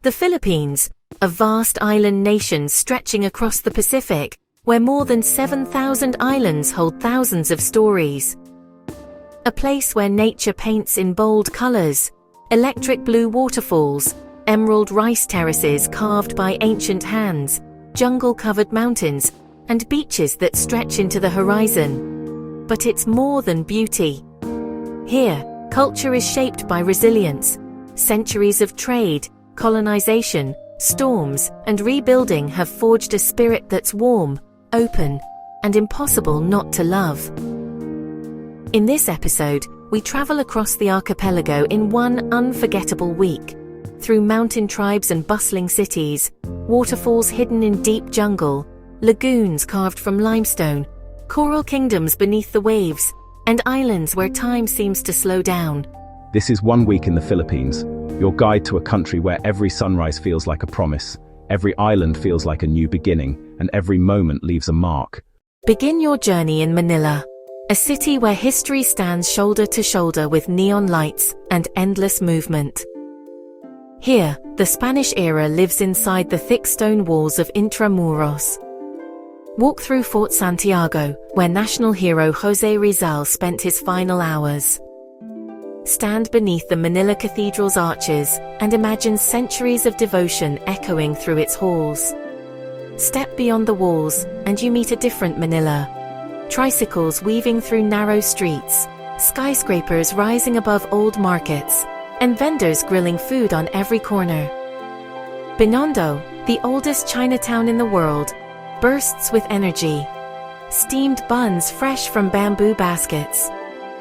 The Philippines, a vast island nation stretching across the Pacific, where more than 7,000 islands hold thousands of stories. A place where nature paints in bold colors, electric blue waterfalls, emerald rice terraces carved by ancient hands, jungle-covered mountains, and beaches that stretch into the horizon. But it's more than beauty. Here, culture is shaped by resilience. Centuries of trade, colonization, storms, and rebuilding have forged a spirit that's warm, open, and impossible not to love. In this episode, we travel across the archipelago in one unforgettable week, through mountain tribes and bustling cities, waterfalls hidden in deep jungle, lagoons carved from limestone, coral kingdoms beneath the waves, and islands where time seems to slow down. This is 1 week in the Philippines, your guide to a country where every sunrise feels like a promise, every island feels like a new beginning, and every moment leaves a mark. Begin your journey in Manila, a city where history stands shoulder to shoulder with neon lights and endless movement. Here, the Spanish era lives inside the thick stone walls of Intramuros. Walk through Fort Santiago, where national hero Jose Rizal spent his final hours. Stand beneath the Manila Cathedral's arches and imagine centuries of devotion echoing through its halls. Step beyond the walls and you meet a different Manila. Tricycles weaving through narrow streets, skyscrapers rising above old markets, and vendors grilling food on every corner. Binondo, the oldest Chinatown in the world, bursts with energy. Steamed buns fresh from bamboo baskets.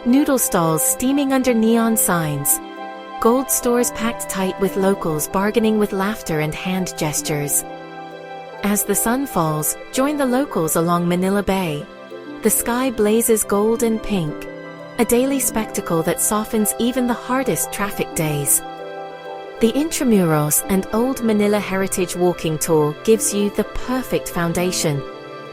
Noodle stalls steaming under neon signs. Gold stores packed tight with locals bargaining with laughter and hand gestures. As the sun falls, join the locals along Manila Bay. The sky blazes gold and pink, a daily spectacle that softens even the hardest traffic days. The Intramuros and Old Manila Heritage Walking Tour gives you the perfect foundation.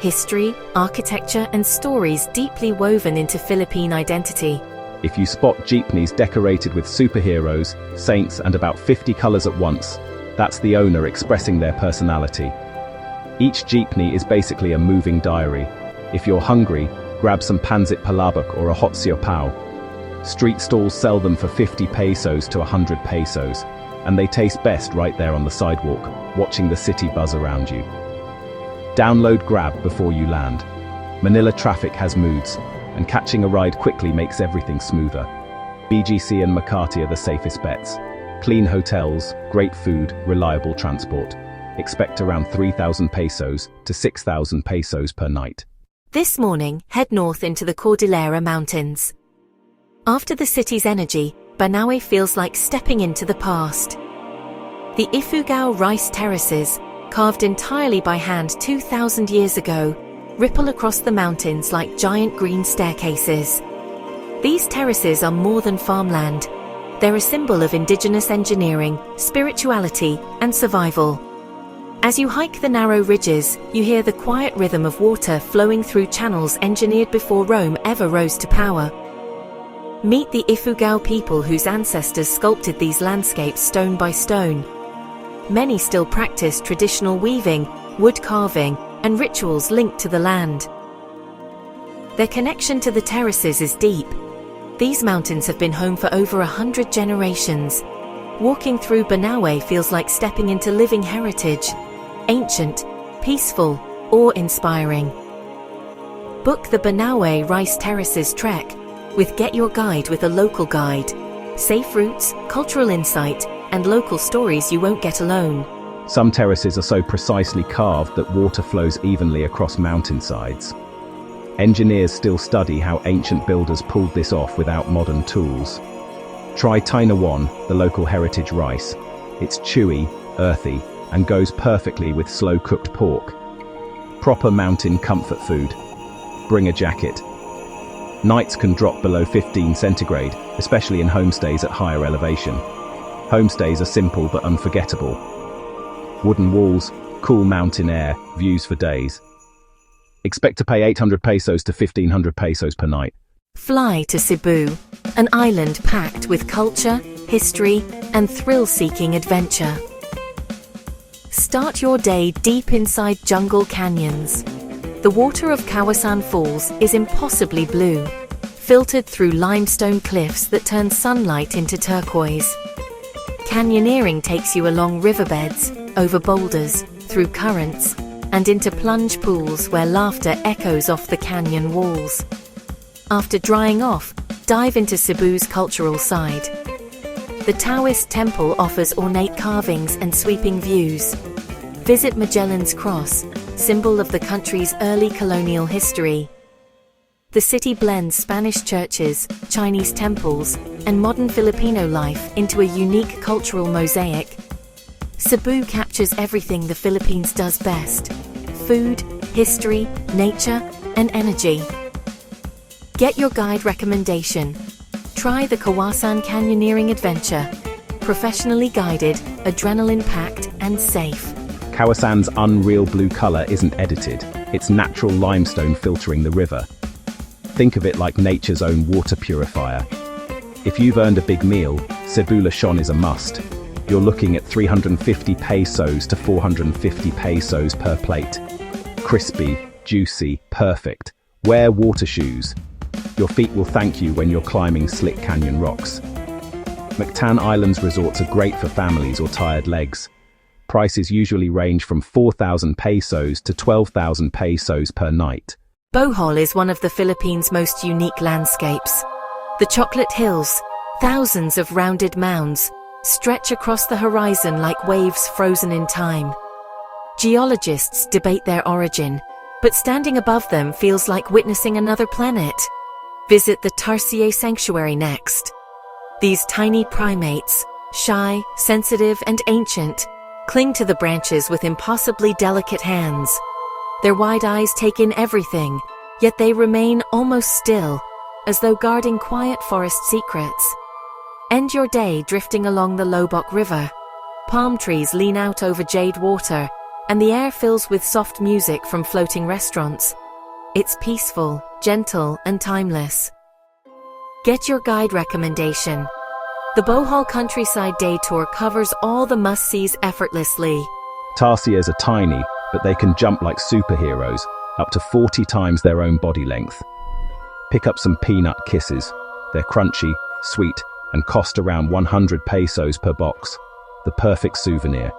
History, architecture, and stories deeply woven into Philippine identity. If you spot jeepneys decorated with superheroes, saints, and about 50 colors at once, that's the owner expressing their personality. Each jeepney is basically a moving diary. If you're hungry, grab some pansit palabok or a hot siopao. Street stalls sell them for 50 pesos to 100 pesos, and they taste best right there on the sidewalk, watching the city buzz around you. Download Grab before you land. Manila traffic has moods, and catching a ride quickly makes everything smoother. BGC and Makati are the safest bets. Clean hotels, great food, reliable transport. Expect around 3,000 pesos to 6,000 pesos per night. This morning, head north into the Cordillera Mountains. After the city's energy, Banaue feels like stepping into the past. The Ifugao rice terraces, carved entirely by hand 2,000 years ago, ripple across the mountains like giant green staircases. These terraces are more than farmland. They're a symbol of indigenous engineering, spirituality, and survival. As you hike the narrow ridges, you hear the quiet rhythm of water flowing through channels engineered before Rome ever rose to power. Meet the Ifugao people whose ancestors sculpted these landscapes stone by stone. Many still practice traditional weaving, wood carving, and rituals linked to the land. Their connection to the terraces is deep. These mountains have been home for over 100 generations. Walking through Banaue feels like stepping into living heritage. Ancient, peaceful, awe-inspiring. Book the Banaue Rice Terraces trek with Get Your Guide with a local guide. Safe routes, cultural insight, and local stories you won't get alone. Some terraces are so precisely carved that water flows evenly across mountainsides. Engineers still study how ancient builders pulled this off without modern tools. Try Tainawan, the local heritage rice. It's chewy, earthy, and goes perfectly with slow-cooked pork. Proper mountain comfort food. Bring a jacket. Nights can drop below 15 centigrade, especially in homestays at higher elevation. Homestays are simple but unforgettable. Wooden walls, cool mountain air, views for days. Expect to pay 800 pesos to 1,500 pesos per night. Fly to Cebu, an island packed with culture, history, and thrill-seeking adventure. Start your day deep inside jungle canyons. The water of Kawasan Falls is impossibly blue, filtered through limestone cliffs that turn sunlight into turquoise. Canyoneering takes you along riverbeds, over boulders, through currents, and into plunge pools where laughter echoes off the canyon walls. After drying off, dive into Cebu's cultural side. The Taoist temple offers ornate carvings and sweeping views. Visit Magellan's Cross, symbol of the country's early colonial history. The city blends Spanish churches, Chinese temples, and modern Filipino life into a unique cultural mosaic. Cebu captures everything the Philippines does best: food, history, nature, and energy. Get your guide recommendation. Try the Kawasan Canyoneering adventure. Professionally guided, adrenaline-packed, and safe. Kawasan's unreal blue color isn't edited. It's natural limestone filtering the river. Think of it like nature's own water purifier. If you've earned a big meal, Cebu Lechon is a must. You're looking at 350 pesos to 450 pesos per plate. Crispy, juicy, perfect. Wear water shoes. Your feet will thank you when you're climbing slick canyon rocks. Mactan Island's resorts are great for families or tired legs. Prices usually range from 4,000 pesos to 12,000 pesos per night. Bohol is one of the Philippines' most unique landscapes. The Chocolate Hills, thousands of rounded mounds, stretch across the horizon like waves frozen in time. Geologists debate their origin, but standing above them feels like witnessing another planet. Visit the Terraces sanctuary next. These tiny primates, shy, sensitive, and ancient, cling to the branches with impossibly delicate hands. Their wide eyes take in everything, yet they remain almost still, as though guarding quiet forest secrets. End your day drifting along the Lobok River. Palm trees lean out over jade water, and the air fills with soft music from floating restaurants. It's peaceful, gentle, and timeless. Get your guide recommendation. The Bohol Countryside Day Tour covers all the must-sees effortlessly. Tarsiers are tiny, but they can jump like superheroes, up to 40 times their own body length. Pick up some peanut kisses. They're crunchy, sweet, and cost around 100 pesos per box. The perfect souvenir.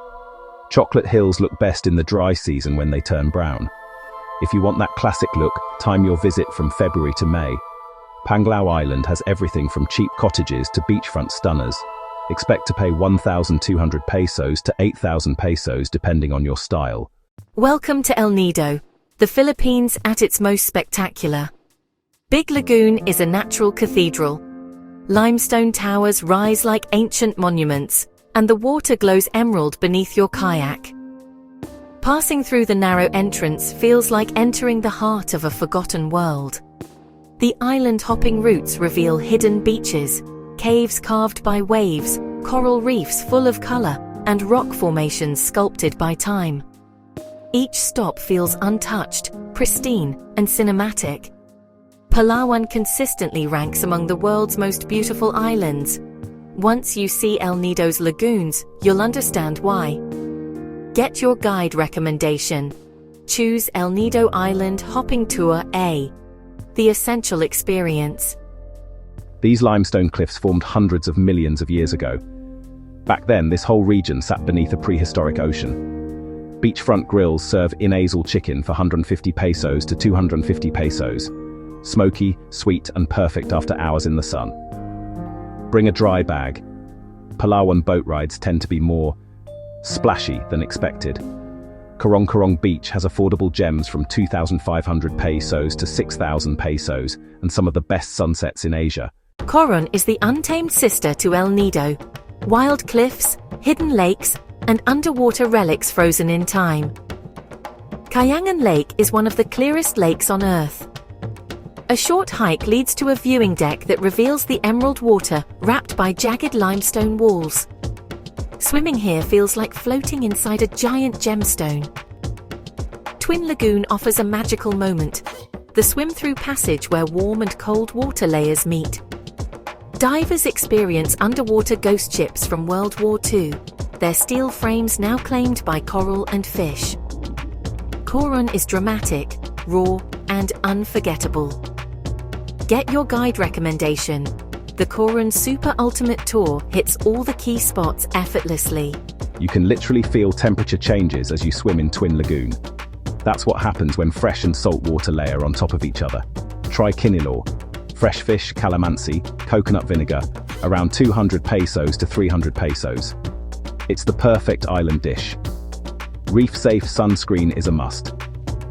Chocolate hills look best in the dry season when they turn brown. If you want that classic look, time your visit from February to May. Panglao Island has everything from cheap cottages to beachfront stunners. Expect to pay 1,200 pesos to 8,000 pesos depending on your style. Welcome to El Nido, the Philippines at its most spectacular. Big Lagoon is a natural cathedral. Limestone towers rise like ancient monuments, and the water glows emerald beneath your kayak. Passing through the narrow entrance feels like entering the heart of a forgotten world. The island-hopping routes reveal hidden beaches, caves carved by waves, coral reefs full of color, and rock formations sculpted by time. Each stop feels untouched, pristine, and cinematic. Palawan consistently ranks among the world's most beautiful islands. Once you see El Nido's lagoons, you'll understand why. Get your guide recommendation. Choose El Nido Island Hopping Tour A. The essential experience. These limestone cliffs formed hundreds of millions of years ago. Back then, this whole region sat beneath a prehistoric ocean. Beachfront grills serve inazal chicken for 150 pesos to 250 pesos. Smoky, sweet, and perfect after hours in the sun. Bring a dry bag. Palawan boat rides tend to be more splashy than expected. Coron Beach has affordable gems from 2,500 pesos to 6,000 pesos and some of the best sunsets in Asia. Coron is the untamed sister to El Nido. Wild cliffs, hidden lakes, and underwater relics frozen in time. Kayangan Lake is one of the clearest lakes on Earth. A short hike leads to a viewing deck that reveals the emerald water wrapped by jagged limestone walls. Swimming here feels like floating inside a giant gemstone. Twin Lagoon offers a magical moment, the swim-through passage where warm and cold water layers meet. Divers experience underwater ghost ships from World War II, their steel frames now claimed by coral and fish. Coron is dramatic, raw, and unforgettable. Get your guide recommendation. The Coron Super Ultimate Tour hits all the key spots effortlessly. You can literally feel temperature changes as you swim in Twin Lagoon. That's what happens when fresh and salt water layer on top of each other. Try Kinilor. Fresh fish, calamansi, coconut vinegar, around 200 pesos to 300 pesos. It's the perfect island dish. Reef-safe sunscreen is a must.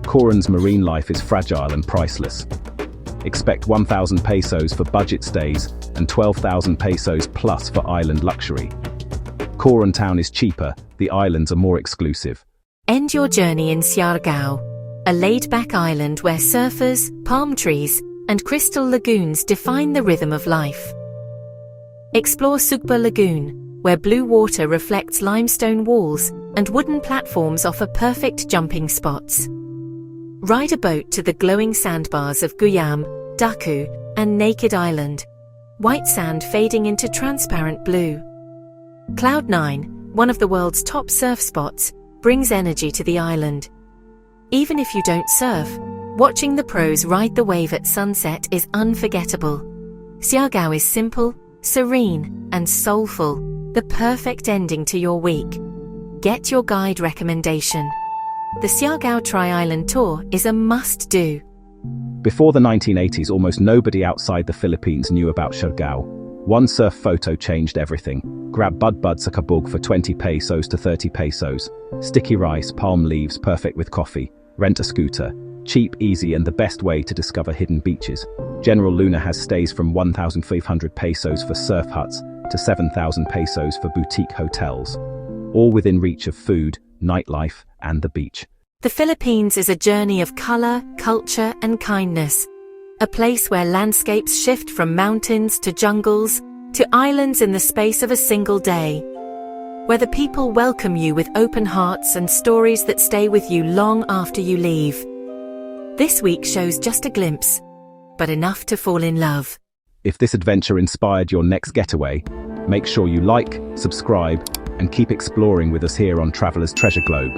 Coron's marine life is fragile and priceless. Expect 1,000 pesos for budget stays and 12,000 pesos plus for island luxury. Coron town is cheaper, the islands are more exclusive. End your journey in Siargao, a laid-back island where surfers, palm trees, and crystal lagoons define the rhythm of life. Explore Sugba Lagoon, where blue water reflects limestone walls and wooden platforms offer perfect jumping spots. Ride a boat to the glowing sandbars of Guyam, Daku, and Naked Island, white sand fading into transparent blue. Cloud9, one of the world's top surf spots, brings energy to the island. Even if you don't surf, watching the pros ride the wave at sunset is unforgettable. Siargao is simple, serene, and soulful, the perfect ending to your week. Get your guide recommendation. The Siargao Tri-Island Tour is a must-do. Before the 1980s, almost nobody outside the Philippines knew about Siargao. One surf photo changed everything. Grab Bud sa kabug for 20 pesos to 30 pesos. Sticky rice, palm leaves, perfect with coffee. Rent a scooter. Cheap, easy, and the best way to discover hidden beaches. General Luna has stays from 1,500 pesos for surf huts to 7,000 pesos for boutique hotels. All within reach of food, nightlife, and the beach. The Philippines is a journey of color, culture, and kindness. A place where landscapes shift from mountains to jungles to islands in the space of a single day. Where the people welcome you with open hearts and stories that stay with you long after you leave. This week shows just a glimpse, but enough to fall in love. If this adventure inspired your next getaway, make sure you like, subscribe, and keep exploring with us here on Traveler's Treasure Globe,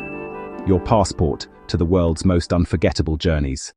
your passport to the world's most unforgettable journeys.